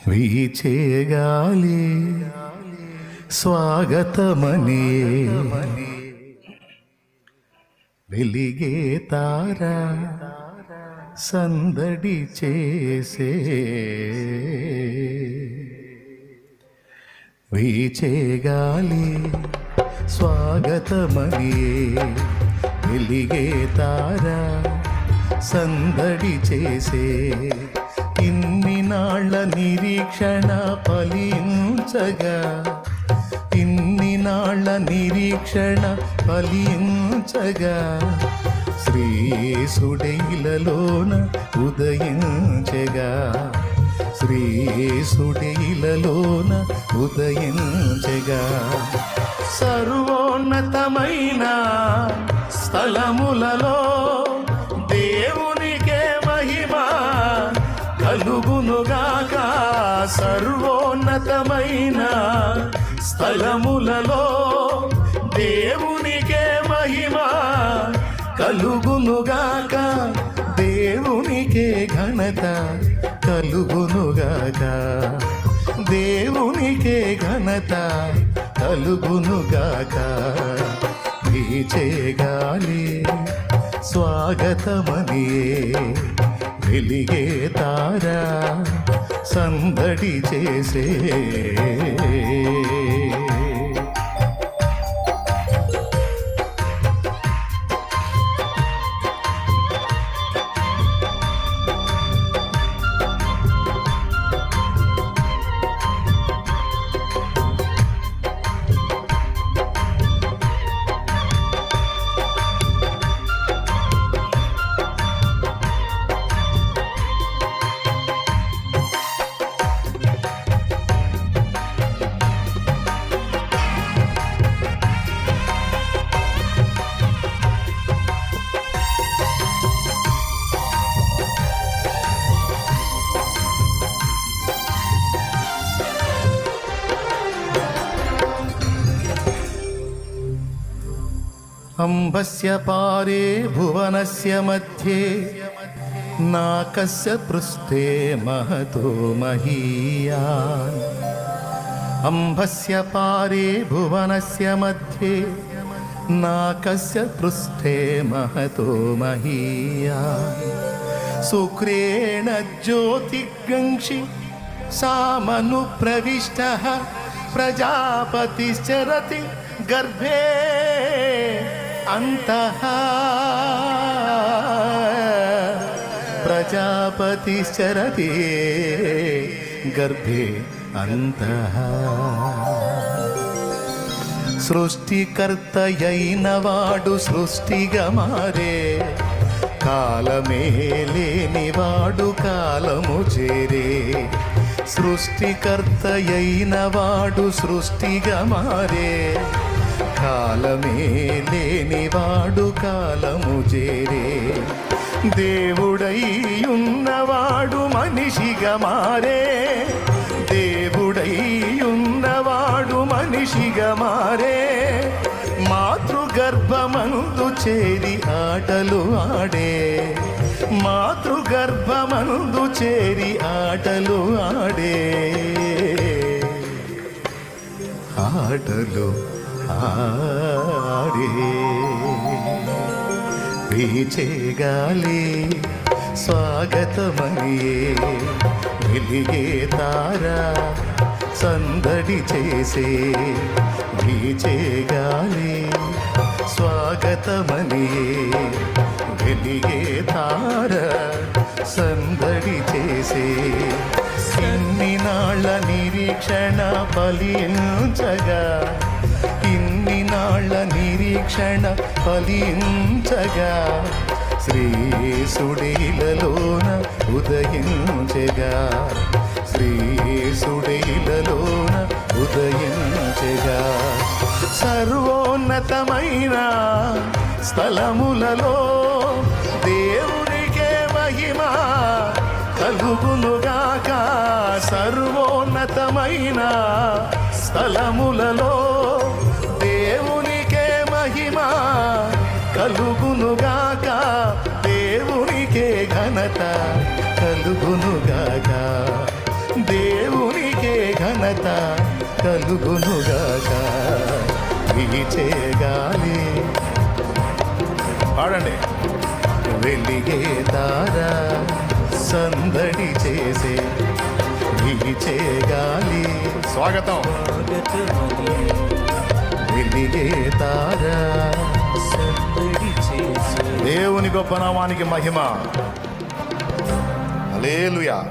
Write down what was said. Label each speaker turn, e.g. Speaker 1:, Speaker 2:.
Speaker 1: వీచేగాలి స్వాగతమని వెలిగే తార సందడి చేసే వీచేగాలి స్వాగతమని వెలిగే తార సందడి చేసే ఇన్ని నాళ్ళ నిరీక్షణ ఫలించగా ఇన్ని నాళ్ళ నిరీక్షణ ఫలించగా శ్రీయేసుడైలలోన ఉదయించగా శ్రీయేసుడైలలోన ఉదయించగా సర్వోన్నతమైన స్థలములలో దేవునికే మహిమ కలుగునుగాక. సర్వోన్నతమైన స్థలములలో దేవునికే మహిమ కలుగునుగాక. దేవునికే ఘనత కలుగునుగాక. దేవునికే ఘనత కలుగునుగాక. వీచేగాలి స్వాగతమని వెలిగే తార సందడి చేసే అంబస్య పారే భువనస్య మధ్యే నాకస్య పృష్ఠే మహతో మహీయాన్. అంబస్య పారే భువనస్య మధ్యే నాకస్య పృష్ఠే మహతో మహీయాన్. శుక్రేణ జ్యోతిగంషి సామను ప్రవిష్టః ప్రజాపతిశ్చరతి గర్భే అంతః. ప్రజాపతిశ్చరతి గర్భే అంతః. సృష్టికర్తయైన వాడు సృష్టిగా మారే కాలమే లేనివాడు కాలము చేరే. సృష్టికర్తయైన వాడు సృష్టిగా మారే కాలమే లేనివాడు కాలము చేరే. దేవుడై ఉన్నవాడు మనిషిగా మారే దేవుడై ఉన్నవాడు మనిషిగా మారే. మాతృగర్భమందు చేరి ఆటలు ఆడే మాతృగర్భమందు చేరి ఆటలు ఆడే ఆటలు ఆడే. వీచేగాలి స్వాగతమని వెలిగే తార సందడి చేసే. వీచేగాలి స్వాగతమని వెలిగే తార సందడి చేసే. ఇన్ని నాళ్ళ నిరీక్షణ ఫలించగా ఇన్ని నాళ్ళ నిరీక్షణ ఫలించగా శ్రీయేసుడైలలోన ఉదయించగా శ్రీయేసుడైలలోన ఉదయించగా. సర్వోన్నతమైన స్థలములలో దేవునికే మహిమ కలుగునుగాక. సర్వోన్నతమైన స్థలములలో దేవునికే మహిమ కలుగునుగాక. దేవునికే ఘనత కలుగునుగాక. దేవునికే ఘనత కలుగునుగాక. వీచే గాలి పాడండి. వెలిగే తార సందడి చేసే వీచే గాలి. స్వాగతం. వెలిగే తార సందడి చేసే. దేవుని గొప్ప నామానికి మహిమ. హల్లెలూయా.